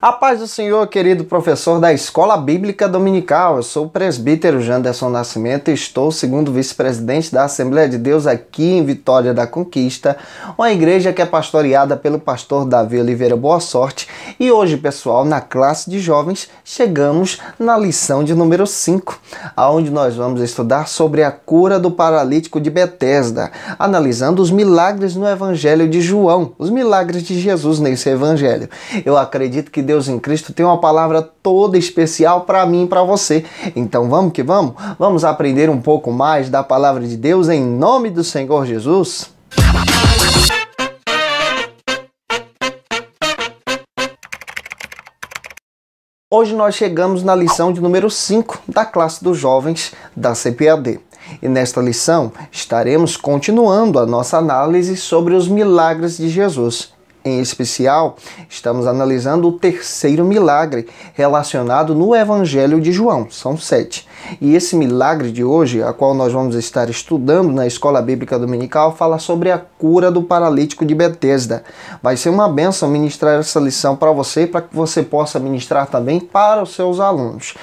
A paz do Senhor, querido professor da Escola Bíblica Dominical. Eu sou o presbítero Janderson Nascimento e estou segundo vice-presidente da Assembleia de Deus aqui em Vitória da Conquista, uma igreja que é pastoreada pelo pastor Davi Oliveira Boa Sorte. E hoje, pessoal, na classe de jovens, chegamos na lição de número 5, onde nós vamos estudar sobre a cura do paralítico de Betesda, analisando os milagres no Evangelho de João, os milagres de Jesus nesse Evangelho. Eu acredito que Deus em Cristo tem uma palavra toda especial para mim e para você. Então vamos que vamos? Vamos aprender um pouco mais da palavra de Deus em nome do Senhor Jesus? Hoje nós chegamos na lição de número 5 da classe dos jovens da CPAD. E nesta lição estaremos continuando a nossa análise sobre os milagres de Jesus. Em especial, estamos analisando o terceiro milagre relacionado no Evangelho de João. São 7. E esse milagre de hoje, a qual nós vamos estar estudando na Escola Bíblica Dominical, fala sobre a cura do paralítico de Betesda. Vai ser uma bênção ministrar essa lição para você, para que você possa ministrar também para os seus alunos.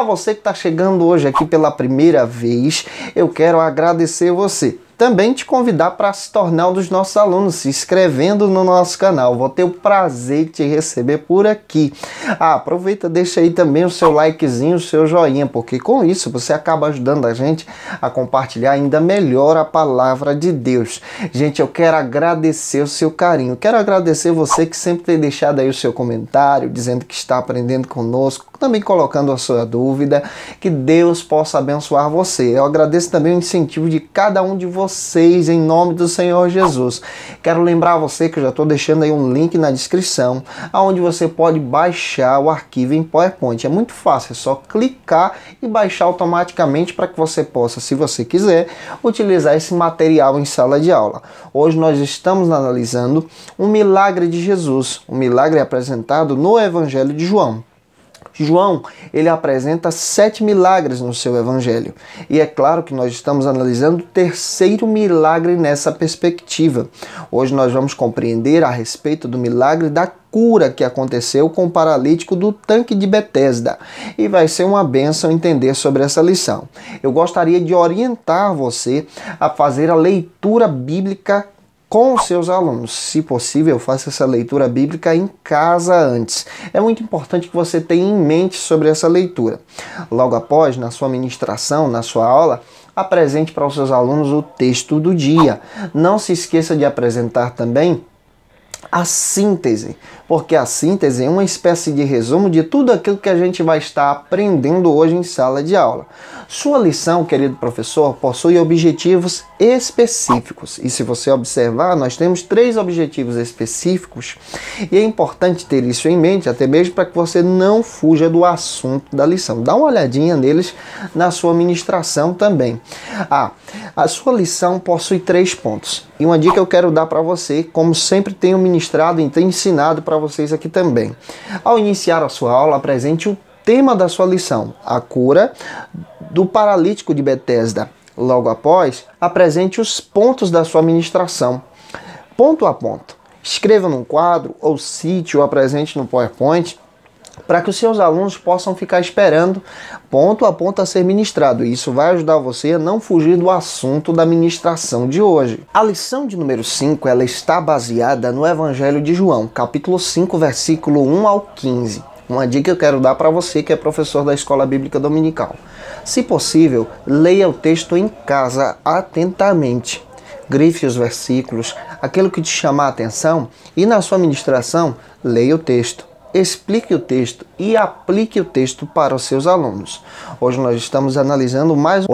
Você que está chegando hoje aqui pela primeira vez, eu quero agradecer você. Também te convidar para se tornar um dos nossos alunos, se inscrevendo no nosso canal. Vou ter o prazer de te receber por aqui. Aproveita, deixa aí também o seu likezinho, o seu joinha, porque com isso você acaba ajudando a gente a compartilhar ainda melhor a palavra de Deus. Gente, eu quero agradecer o seu carinho. Quero agradecer você que sempre tem deixado aí o seu comentário, dizendo que está aprendendo conosco, também colocando a sua dúvida. Que Deus possa abençoar você. Eu agradeço também o incentivo de cada um de vocês em nome do Senhor Jesus. Quero lembrar você que eu já estou deixando aí um link na descrição, onde você pode baixar o arquivo em PowerPoint. É muito fácil, é só clicar e baixar automaticamente para que você possa, se você quiser, utilizar esse material em sala de aula. Hoje nós estamos analisando um milagre de Jesus, um milagre apresentado no Evangelho de João. João, ele apresenta 7 milagres no seu evangelho. E é claro que nós estamos analisando o terceiro milagre nessa perspectiva. Hoje nós vamos compreender a respeito do milagre da cura que aconteceu com o paralítico do tanque de Betesda. E vai ser uma bênção entender sobre essa lição. Eu gostaria de orientar você a fazer a leitura bíblica com os seus alunos. Se possível, faça essa leitura bíblica em casa antes. É muito importante que você tenha em mente sobre essa leitura. Logo após, na sua ministração, na sua aula, apresente para os seus alunos o texto do dia. Não se esqueça de apresentar também a síntese, porque a síntese é uma espécie de resumo de tudo aquilo que a gente vai estar aprendendo hoje em sala de aula. Sua lição, querido professor, possui objetivos específicos. E se você observar, nós temos 3 objetivos específicos e é importante ter isso em mente, até mesmo para que você não fuja do assunto da lição. Dá uma olhadinha neles na sua ministração também. A sua lição possui 3 pontos. E uma dica eu quero dar para você, como sempre tenho ministrado e tenho ensinado para vocês aqui também. Ao iniciar a sua aula, apresente o tema da sua lição, a cura do paralítico de Betesda. Logo após, apresente os pontos da sua ministração, ponto a ponto. Escreva num quadro, ou cite ou apresente no PowerPoint, para que os seus alunos possam ficar esperando ponto a ponto a ser ministrado. E isso vai ajudar você a não fugir do assunto da ministração de hoje. A lição de número 5, ela está baseada no Evangelho de João, capítulo 5, versículo 1 ao 15. Uma dica que eu quero dar para você que é professor da Escola Bíblica Dominical. Se possível, leia o texto em casa atentamente. Grife os versículos, aquilo que te chamar a atenção, e na sua ministração, leia o texto. Explique o texto e aplique o texto para os seus alunos. Hoje nós estamos analisando mais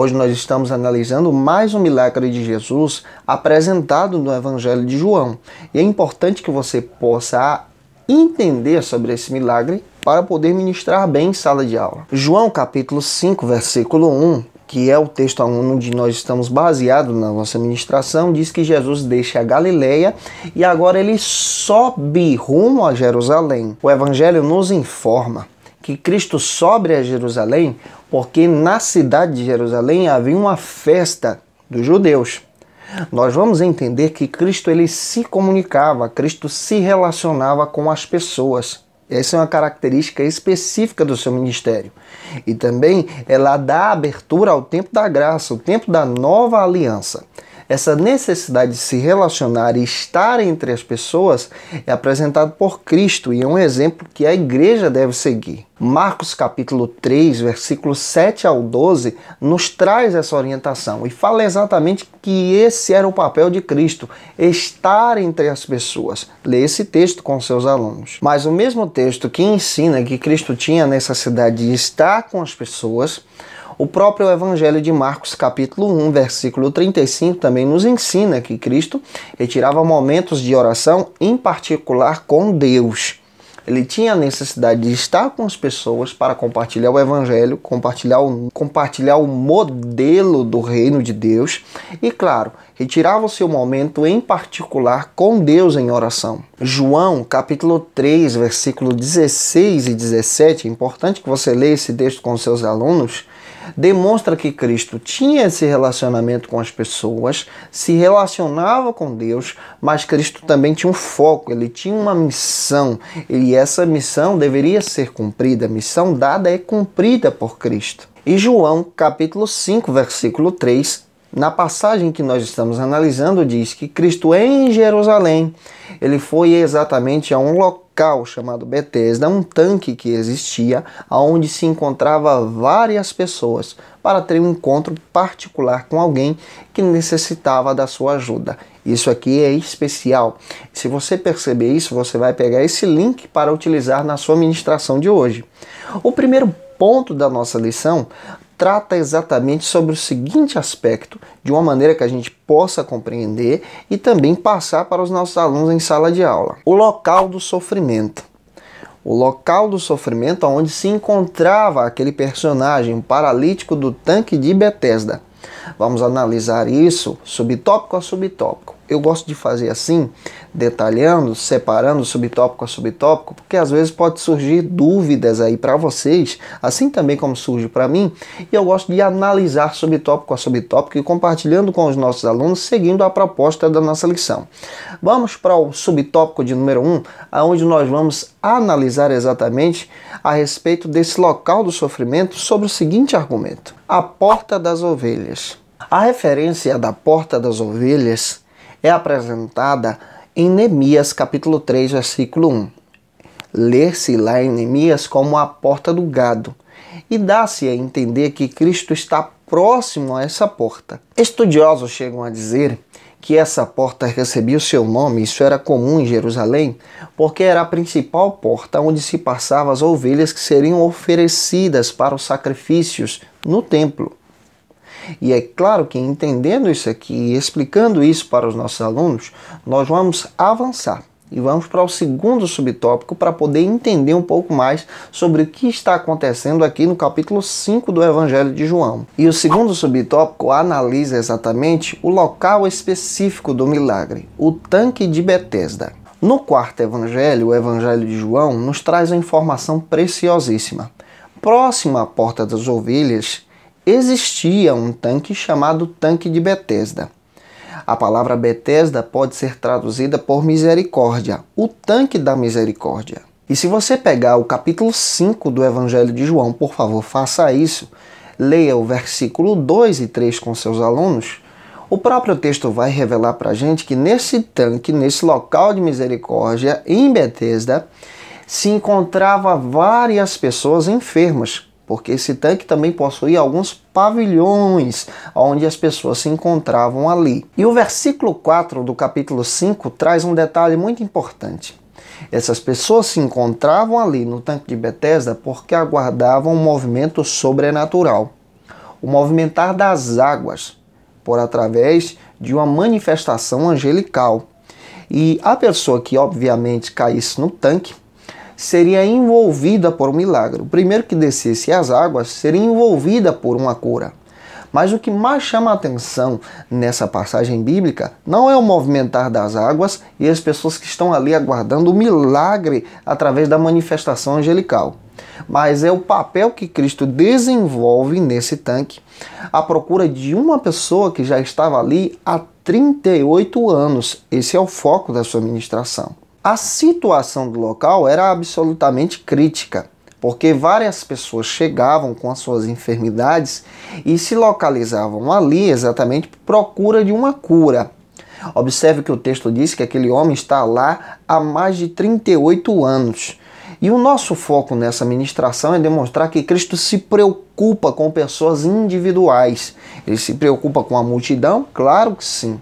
um milagre de Jesus apresentado no Evangelho de João. E é importante que você possa entender sobre esse milagre para poder ministrar bem em sala de aula. João capítulo 5, versículo 1, que é o texto onde nós estamos baseados na nossa ministração, diz que Jesus deixa a Galileia e agora ele sobe rumo a Jerusalém. O Evangelho nos informa que Cristo sobe a Jerusalém porque na cidade de Jerusalém havia uma festa dos judeus. Nós vamos entender que Cristo ele se comunicava, Cristo se relacionava com as pessoas. Essa é uma característica específica do seu ministério. E também ela dá abertura ao tempo da graça, o tempo da nova aliança. Essa necessidade de se relacionar e estar entre as pessoas é apresentado por Cristo e é um exemplo que a igreja deve seguir. Marcos capítulo 3, versículos 7 ao 12, nos traz essa orientação e fala exatamente que esse era o papel de Cristo, estar entre as pessoas. Lê esse texto com seus alunos. Mas o mesmo texto que ensina que Cristo tinha a necessidade de estar com as pessoas, o próprio Evangelho de Marcos, capítulo 1, versículo 35, também nos ensina que Cristo retirava momentos de oração, em particular com Deus. Ele tinha a necessidade de estar com as pessoas para compartilhar o Evangelho, compartilhar o modelo do reino de Deus e, claro, retirava o seu momento em particular com Deus em oração. João, capítulo 3, versículo 16 e 17, é importante que você leia esse texto com seus alunos, demonstra que Cristo tinha esse relacionamento com as pessoas, se relacionava com Deus, mas Cristo também tinha um foco, ele tinha uma missão, e essa missão deveria ser cumprida, a missão dada é cumprida por Cristo. E João, capítulo 5, versículo 3, na passagem que nós estamos analisando, diz que Cristo em Jerusalém, ele foi exatamente a um local chamado Betesda, um tanque que existia, onde se encontrava várias pessoas para ter um encontro particular com alguém que necessitava da sua ajuda. Isso aqui é especial. Se você perceber isso, você vai pegar esse link para utilizar na sua ministração de hoje. O primeiro ponto da nossa lição trata exatamente sobre o seguinte aspecto, de uma maneira que a gente possa compreender e também passar para os nossos alunos em sala de aula. O local do sofrimento. O local do sofrimento onde se encontrava aquele personagem, o paralítico do tanque de Betesda. Vamos analisar isso subtópico a subtópico. Eu gosto de fazer assim, detalhando, separando subtópico a subtópico, porque às vezes pode surgir dúvidas aí para vocês, assim também como surge para mim, e eu gosto de analisar subtópico a subtópico e compartilhando com os nossos alunos, seguindo a proposta da nossa lição. Vamos para o subtópico de número 1, onde nós vamos analisar exatamente a respeito desse local do sofrimento sobre o seguinte argumento: a porta das ovelhas. A referência da porta das ovelhas é apresentada em Neemias capítulo 3, versículo 1. Lê-se lá em Neemias como a porta do gado, e dá-se a entender que Cristo está próximo a essa porta. Estudiosos chegam a dizer que essa porta recebia o seu nome, isso era comum em Jerusalém, porque era a principal porta onde se passavam as ovelhas que seriam oferecidas para os sacrifícios no templo. E é claro que entendendo isso aqui e explicando isso para os nossos alunos, nós vamos avançar e vamos para o segundo subtópico para poder entender um pouco mais sobre o que está acontecendo aqui no capítulo 5 do Evangelho de João. E o segundo subtópico analisa exatamente o local específico do milagre, o tanque de Betesda. No quarto evangelho, o Evangelho de João, nos traz uma informação preciosíssima. Próximo à porta das ovelhas, existia um tanque chamado tanque de Betesda. A palavra Betesda pode ser traduzida por misericórdia, o tanque da misericórdia. E se você pegar o capítulo 5 do Evangelho de João, por favor, faça isso, leia o versículo 2 e 3 com seus alunos, o próprio texto vai revelar para a gente que nesse tanque, nesse local de misericórdia, em Betesda, se encontrava várias pessoas enfermas, porque esse tanque também possuía alguns pavilhões onde as pessoas se encontravam ali. E o versículo 4 do capítulo 5 traz um detalhe muito importante. Essas pessoas se encontravam ali no tanque de Betesda porque aguardavam um movimento sobrenatural, o movimentar das águas, por através de uma manifestação angelical. E a pessoa que obviamente caísse no tanque seria envolvida por um milagre. O primeiro que descesse as águas seria envolvida por uma cura. Mas o que mais chama a atenção nessa passagem bíblica não é o movimentar das águas e as pessoas que estão ali aguardando o milagre através da manifestação angelical, mas é o papel que Cristo desenvolve nesse tanque à procura de uma pessoa que já estava ali há 38 anos. Esse é o foco da sua ministração. A situação do local era absolutamente crítica, porque várias pessoas chegavam com as suas enfermidades e se localizavam ali exatamente por procura de uma cura. Observe que o texto diz que aquele homem está lá há mais de 38 anos. E o nosso foco nessa ministração é demonstrar que Cristo se preocupa com pessoas individuais. Ele se preocupa com a multidão? Claro que sim.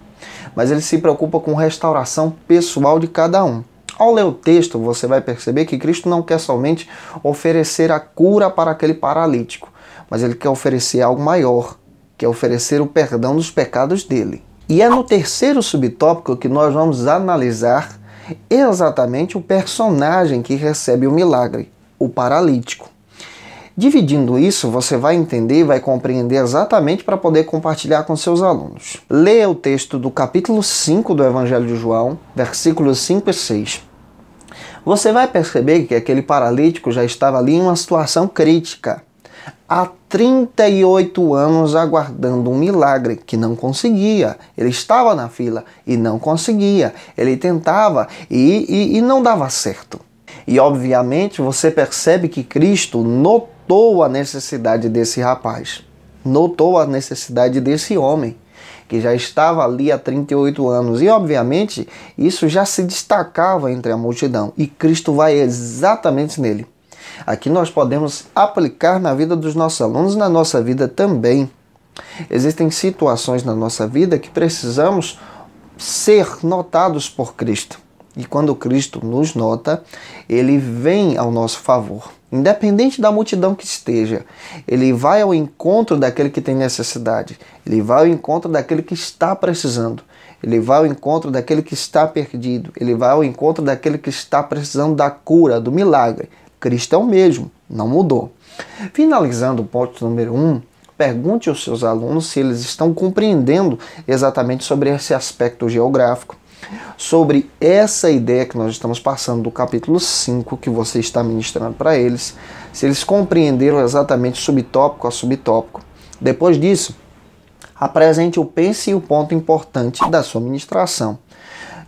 Mas ele se preocupa com restauração pessoal de cada um. Ao ler o texto, você vai perceber que Cristo não quer somente oferecer a cura para aquele paralítico, mas ele quer oferecer algo maior, quer oferecer o perdão dos pecados dele. E é no terceiro subtópico que nós vamos analisar exatamente o personagem que recebe o milagre, o paralítico. Dividindo isso, você vai entender e vai compreender exatamente para poder compartilhar com seus alunos. Leia o texto do capítulo 5 do Evangelho de João, versículos 5 e 6. Você vai perceber que aquele paralítico já estava ali em uma situação crítica. Há 38 anos aguardando um milagre que não conseguia. Ele estava na fila e não conseguia. Ele tentava e não dava certo. E obviamente você percebe que Cristo notou a necessidade desse rapaz. Notou a necessidade desse homem, que já estava ali há 38 anos. E obviamente isso já se destacava entre a multidão. E Cristo vai exatamente nele. Aqui nós podemos aplicar na vida dos nossos alunos, na nossa vida também. Existem situações na nossa vida que precisamos ser notados por Cristo. E quando Cristo nos nota, ele vem ao nosso favor. Independente da multidão que esteja, ele vai ao encontro daquele que tem necessidade. Ele vai ao encontro daquele que está precisando. Ele vai ao encontro daquele que está perdido. Ele vai ao encontro daquele que está precisando da cura, do milagre. Cristo é o mesmo, não mudou. Finalizando o ponto número 1, pergunte aos seus alunos se eles estão compreendendo exatamente sobre esse aspecto geográfico, sobre essa ideia que nós estamos passando do capítulo 5 que você está ministrando para eles, se eles compreenderam exatamente subtópico a subtópico. Depois disso, apresente o pense e o ponto importante da sua ministração,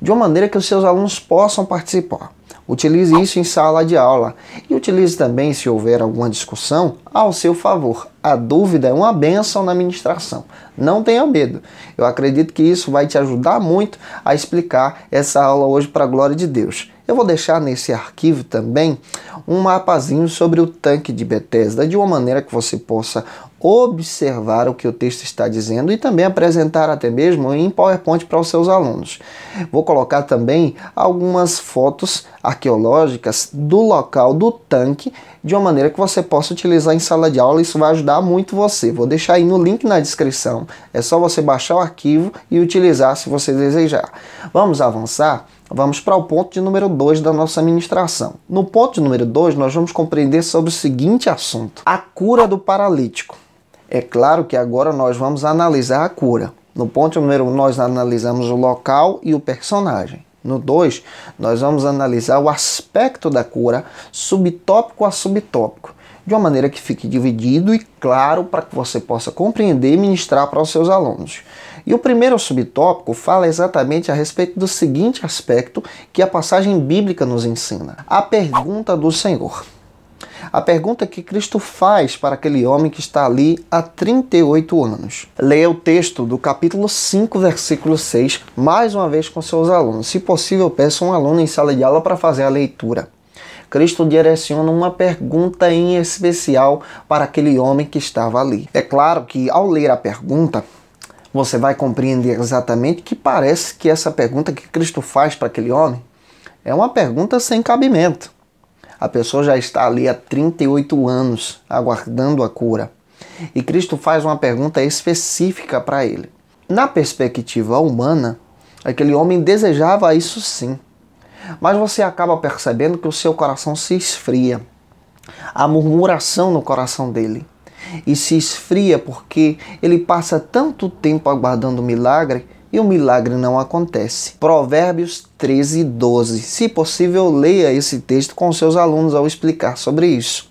de uma maneira que os seus alunos possam participar. Utilize isso em sala de aula e utilize também, se houver alguma discussão, ao seu favor. A dúvida é uma bênção na ministração. Não tenha medo. Eu acredito que isso vai te ajudar muito a explicar essa aula hoje para a glória de Deus. Eu vou deixar nesse arquivo também um mapazinho sobre o tanque de Betesda, de uma maneira que você possa observar o que o texto está dizendo e também apresentar até mesmo em PowerPoint para os seus alunos. Vou colocar também algumas fotos arqueológicas do local do tanque, de uma maneira que você possa utilizar em sala de aula. Isso vai ajudar muito você. Vou deixar aí no link na descrição. É só você baixar o arquivo e utilizar se você desejar. Vamos avançar? Vamos para o ponto de número 2 da nossa ministração. No ponto de número 2, nós vamos compreender sobre o seguinte assunto: a cura do paralítico. É claro que agora nós vamos analisar a cura. No ponto número 1, nós analisamos o local e o personagem. No 2, nós vamos analisar o aspecto da cura, subtópico a subtópico, de uma maneira que fique dividido e claro para que você possa compreender e ministrar para os seus alunos. E o primeiro subtópico fala exatamente a respeito do seguinte aspecto que a passagem bíblica nos ensina: a pergunta do Senhor. A pergunta que Cristo faz para aquele homem que está ali há 38 anos. Leia o texto do capítulo 5, versículo 6, mais uma vez com seus alunos. Se possível, peça um aluno em sala de aula para fazer a leitura. Cristo direciona uma pergunta em especial para aquele homem que estava ali. É claro que ao ler a pergunta, você vai compreender exatamente que parece que essa pergunta que Cristo faz para aquele homem é uma pergunta sem cabimento. A pessoa já está ali há 38 anos aguardando a cura. E Cristo faz uma pergunta específica para ele. Na perspectiva humana, aquele homem desejava isso sim. Mas você acaba percebendo que o seu coração se esfria. Há murmuração no coração dele. E se esfria porque ele passa tanto tempo aguardando o milagre e o milagre não acontece. Provérbios 13, 12. Se possível, leia esse texto com seus alunos ao explicar sobre isso.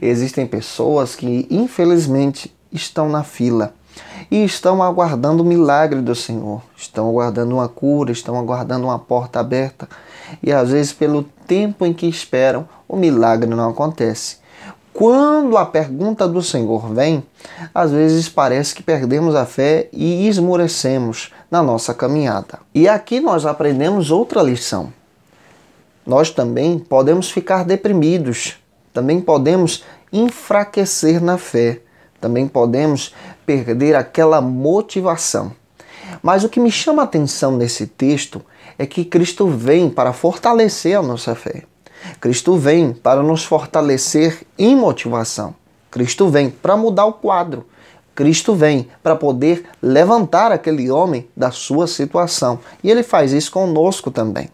Existem pessoas que, infelizmente, estão na fila e estão aguardando o milagre do Senhor. Estão aguardando uma cura, estão aguardando uma porta aberta. e às vezes pelo tempo em que esperam, o milagre não acontece. Quando a pergunta do Senhor vem, às vezes parece que perdemos a fé e esmorecemos na nossa caminhada. E aqui nós aprendemos outra lição. Nós também podemos ficar deprimidos, também podemos enfraquecer na fé, também podemos perder aquela motivação. Mas o que me chama a atenção nesse texto é que Cristo vem para fortalecer a nossa fé. Cristo vem para nos fortalecer em motivação. Cristo vem para mudar o quadro. Cristo vem para poder levantar aquele homem da sua situação. E ele faz isso conosco também.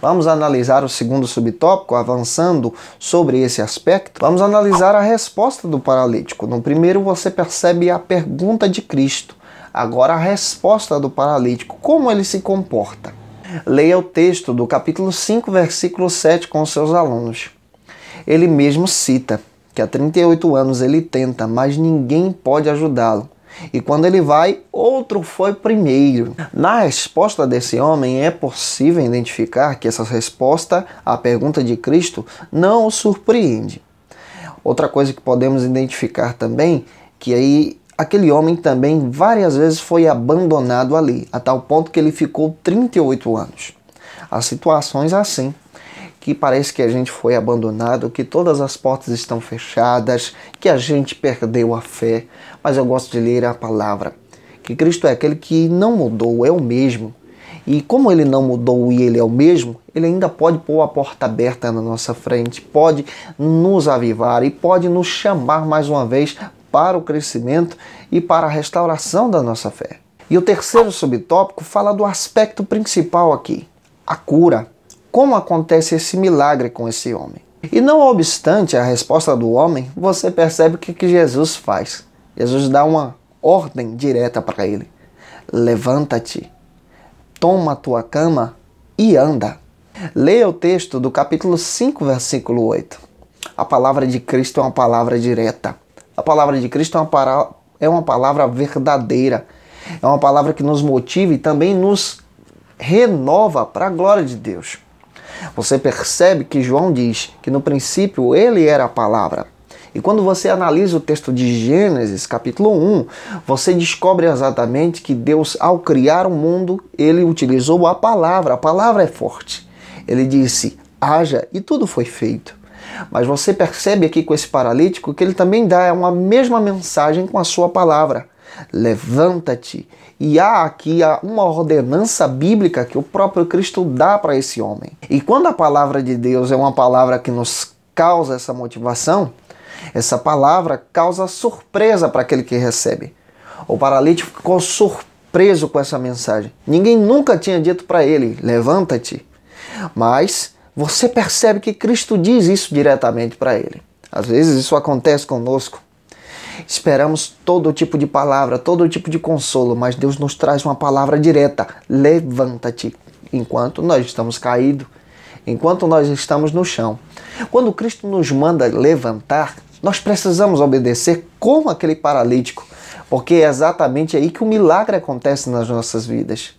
Vamos analisar o segundo subtópico, avançando sobre esse aspecto. Vamos analisar a resposta do paralítico. No primeiro você percebe a pergunta de Cristo. Agora a resposta do paralítico, como ele se comporta. Leia o texto do capítulo 5, versículo 7 com seus alunos. Ele mesmo cita que há 38 anos ele tenta, mas ninguém pode ajudá-lo. E quando ele vai, outro foi primeiro. Na resposta desse homem é possível identificar que essa resposta à pergunta de Cristo não o surpreende. Outra coisa que podemos identificar também, que aí aquele homem também várias vezes foi abandonado ali, a tal ponto que ele ficou 38 anos. Há situações assim, que parece que a gente foi abandonado, que todas as portas estão fechadas, que a gente perdeu a fé. Mas eu gosto de ler a palavra, que Cristo é aquele que não mudou, é o mesmo. E como ele não mudou e ele é o mesmo, ele ainda pode pôr a porta aberta na nossa frente, pode nos avivar e pode nos chamar mais uma vez para o crescimento e para a restauração da nossa fé. E o terceiro subtópico fala do aspecto principal aqui, a cura. Como acontece esse milagre com esse homem? E não obstante a resposta do homem, você percebe o que Jesus faz. Jesus dá uma ordem direta para ele. Levanta-te, toma a tua cama e anda. Leia o texto do capítulo 5, versículo 8. A palavra de Cristo é uma palavra direta. A palavra de Cristo é uma palavra verdadeira. É uma palavra que nos motiva e também nos renova para a glória de Deus. Você percebe que João diz que no princípio ele era a palavra. E quando você analisa o texto de Gênesis, capítulo 1, você descobre exatamente que Deus, ao criar o mundo, ele utilizou a palavra. A palavra é forte. Ele disse, haja, e tudo foi feito. Mas você percebe aqui com esse paralítico que ele também dá uma mesma mensagem com a sua palavra. Levanta-te. E há aqui uma ordenança bíblica que o próprio Cristo dá para esse homem. E quando a palavra de Deus é uma palavra que nos causa essa motivação, essa palavra causa surpresa para aquele que recebe. O paralítico ficou surpreso com essa mensagem. Ninguém nunca tinha dito para ele, levanta-te. Mas você percebe que Cristo diz isso diretamente para ele. Às vezes isso acontece conosco. Esperamos todo tipo de palavra, todo tipo de consolo, mas Deus nos traz uma palavra direta. Levanta-te, enquanto nós estamos caídos, enquanto nós estamos no chão. Quando Cristo nos manda levantar, nós precisamos obedecer como aquele paralítico, porque é exatamente aí que o milagre acontece nas nossas vidas.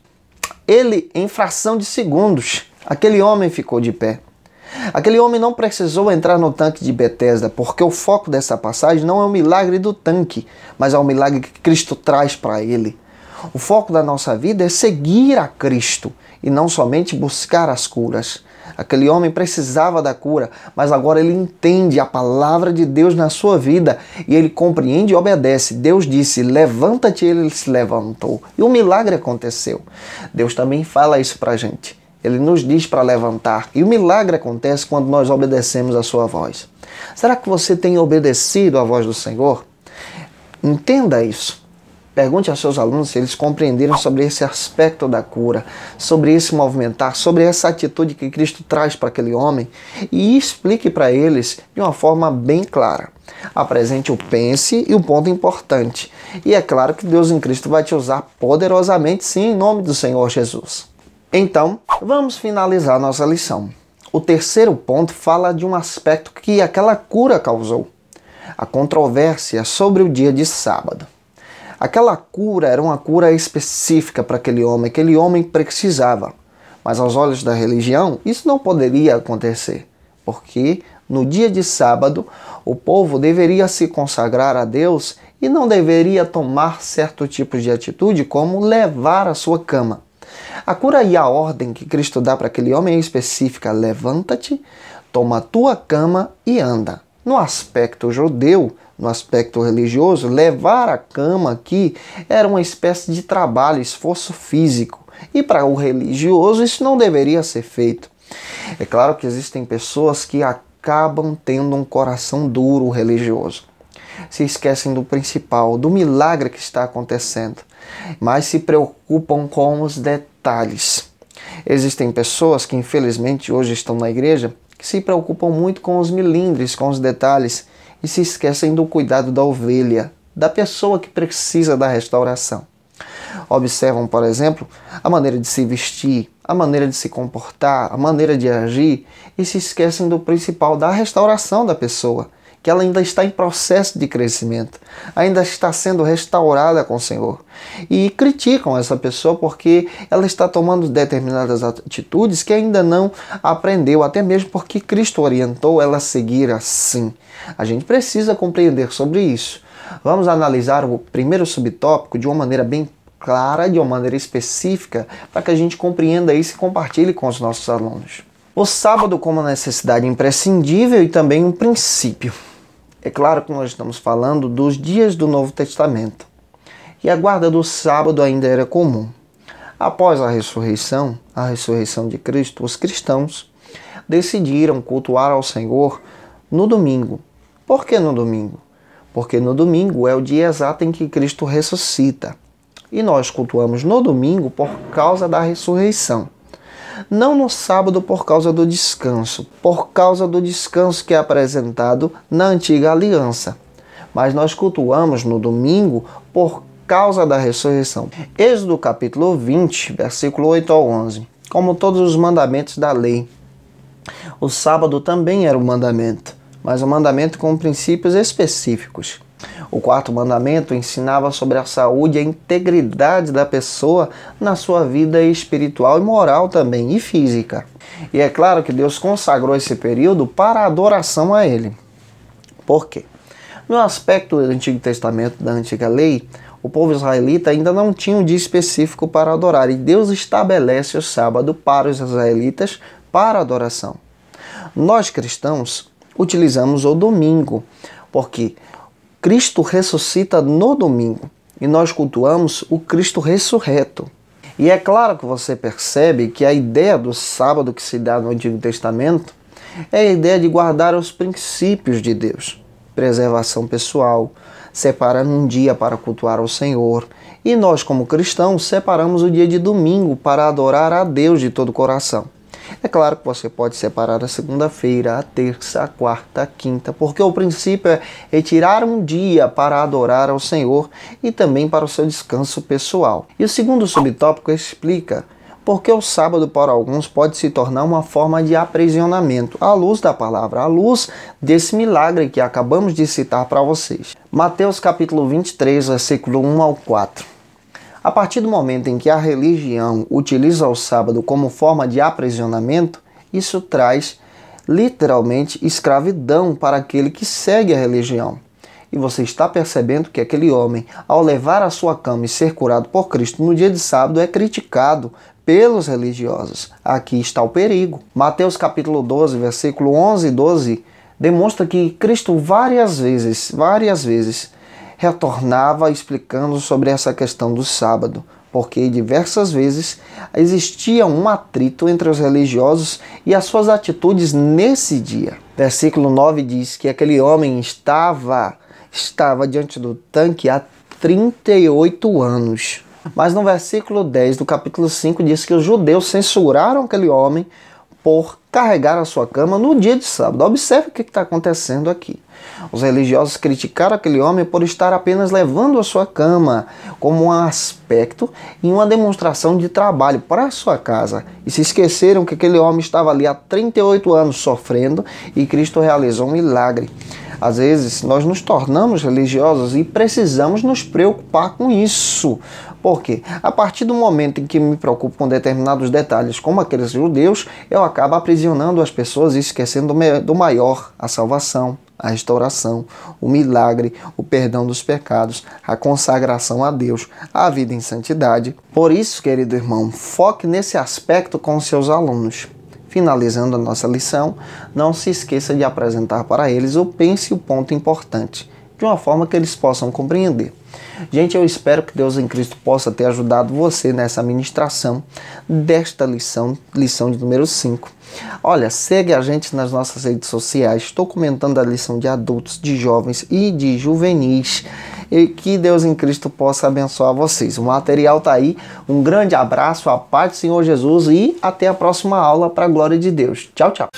Ele, em fração de segundos, aquele homem ficou de pé. Aquele homem não precisou entrar no tanque de Betesda, porque o foco dessa passagem não é o milagre do tanque, mas é o milagre que Cristo traz para ele. O foco da nossa vida é seguir a Cristo e não somente buscar as curas. Aquele homem precisava da cura, mas agora ele entende a palavra de Deus na sua vida e ele compreende e obedece. Deus disse, levanta-te, ele se levantou. E o milagre aconteceu. Deus também fala isso para a gente. Ele nos diz para levantar. E o milagre acontece quando nós obedecemos a sua voz. Será que você tem obedecido à voz do Senhor? Entenda isso. Pergunte aos seus alunos se eles compreenderam sobre esse aspecto da cura, sobre esse movimentar, sobre essa atitude que Cristo traz para aquele homem e explique para eles de uma forma bem clara. Apresente o pense e o ponto importante. E é claro que Deus em Cristo vai te usar poderosamente, sim, em nome do Senhor Jesus. Então, vamos finalizar nossa lição. O terceiro ponto fala de um aspecto que aquela cura causou. A controvérsia sobre o dia de sábado. Aquela cura era uma cura específica para aquele homem precisava. Mas aos olhos da religião, isso não poderia acontecer, porque no dia de sábado, o povo deveria se consagrar a Deus e não deveria tomar certo tipo de atitude, como levar a sua cama. A cura e a ordem que Cristo dá para aquele homem é específica: levanta-te, toma a tua cama e anda. No aspecto judeu, no aspecto religioso, levar a cama aqui era uma espécie de trabalho, esforço físico. E para o religioso isso não deveria ser feito. É claro que existem pessoas que acabam tendo um coração duro religioso. Se esquecem do principal, do milagre que está acontecendo, mas se preocupam com os detalhes. Existem pessoas que infelizmente hoje estão na igreja que se preocupam muito com os milindres, com os detalhes, e se esquecem do cuidado da ovelha, da pessoa que precisa da restauração. Observam, por exemplo, a maneira de se vestir, a maneira de se comportar, a maneira de agir, e se esquecem do principal, da restauração da pessoa, que ela ainda está em processo de crescimento, ainda está sendo restaurada com o Senhor. E criticam essa pessoa porque ela está tomando determinadas atitudes que ainda não aprendeu, até mesmo porque Cristo orientou ela a seguir assim. A gente precisa compreender sobre isso. Vamos analisar o primeiro subtópico de uma maneira bem clara, de uma maneira específica, para que a gente compreenda isso e compartilhe com os nossos alunos. O sábado como necessidade imprescindível e também um princípio. É claro que nós estamos falando dos dias do Novo Testamento. E a guarda do sábado ainda era comum. Após a ressurreição de Cristo, os cristãos decidiram cultuar ao Senhor no domingo. Por que no domingo? Porque no domingo é o dia exato em que Cristo ressuscita. E nós cultuamos no domingo por causa da ressurreição. Não no sábado por causa do descanso que é apresentado na antiga aliança. Mas nós cultuamos no domingo por causa da ressurreição. Êxodo capítulo 20, versículo 8 ao 11. Como todos os mandamentos da lei, o sábado também era um mandamento, mas um mandamento com princípios específicos. O quarto mandamento ensinava sobre a saúde e a integridade da pessoa na sua vida espiritual e moral também, e física. E é claro que Deus consagrou esse período para a adoração a Ele. Por quê? No aspecto do Antigo Testamento, da Antiga Lei, o povo israelita ainda não tinha um dia específico para adorar, e Deus estabelece o sábado para os israelitas para adoração. Nós cristãos utilizamos o domingo, porque Cristo ressuscita no domingo e nós cultuamos o Cristo ressurreto. E é claro que você percebe que a ideia do sábado que se dá no Antigo Testamento é a ideia de guardar os princípios de Deus. Preservação pessoal, separando um dia para cultuar ao Senhor. E nós, como cristãos, separamos o dia de domingo para adorar a Deus de todo o coração. É claro que você pode separar a segunda-feira, a terça, a quarta, a quinta, porque o princípio é retirar um dia para adorar ao Senhor e também para o seu descanso pessoal. E o segundo subtópico explica porque o sábado para alguns pode se tornar uma forma de aprisionamento, à luz da palavra, à luz desse milagre que acabamos de citar para vocês. Mateus capítulo 23, versículo 1 ao 4. A partir do momento em que a religião utiliza o sábado como forma de aprisionamento, isso traz literalmente escravidão para aquele que segue a religião. E você está percebendo que aquele homem, ao levar a sua cama e ser curado por Cristo no dia de sábado, é criticado pelos religiosos. Aqui está o perigo. Mateus capítulo 12, versículo 11 e 12, demonstra que Cristo várias vezes, retornava explicando sobre essa questão do sábado, porque diversas vezes existia um atrito entre os religiosos e as suas atitudes nesse dia. Versículo 9 diz que aquele homem estava diante do tanque há 38 anos. Mas no versículo 10 do capítulo 5 diz que os judeus censuraram aquele homem por carregar a sua cama no dia de sábado. Observe o que está acontecendo aqui. Os religiosos criticaram aquele homem por estar apenas levando a sua cama como um aspecto e uma demonstração de trabalho para a sua casa. E se esqueceram que aquele homem estava ali há 38 anos sofrendo e Cristo realizou um milagre. Às vezes, nós nos tornamos religiosos e precisamos nos preocupar com isso. Por quê? A partir do momento em que me preocupo com determinados detalhes, como aqueles judeus, eu acabo aprisionando as pessoas e esquecendo do maior, a salvação, a restauração, o milagre, o perdão dos pecados, a consagração a Deus, a vida em santidade. Por isso, querido irmão, foque nesse aspecto com os seus alunos. Finalizando a nossa lição, não se esqueça de apresentar para eles o pense o ponto importante, de uma forma que eles possam compreender. Gente, eu espero que Deus em Cristo possa ter ajudado você nessa ministração desta lição de número 5. Olha, segue a gente nas nossas redes sociais. Estou comentando a lição de adultos, de jovens e de juvenis. E que Deus em Cristo possa abençoar vocês. O material está aí. Um grande abraço, a paz do Senhor Jesus e até a próxima aula para a glória de Deus. Tchau, tchau.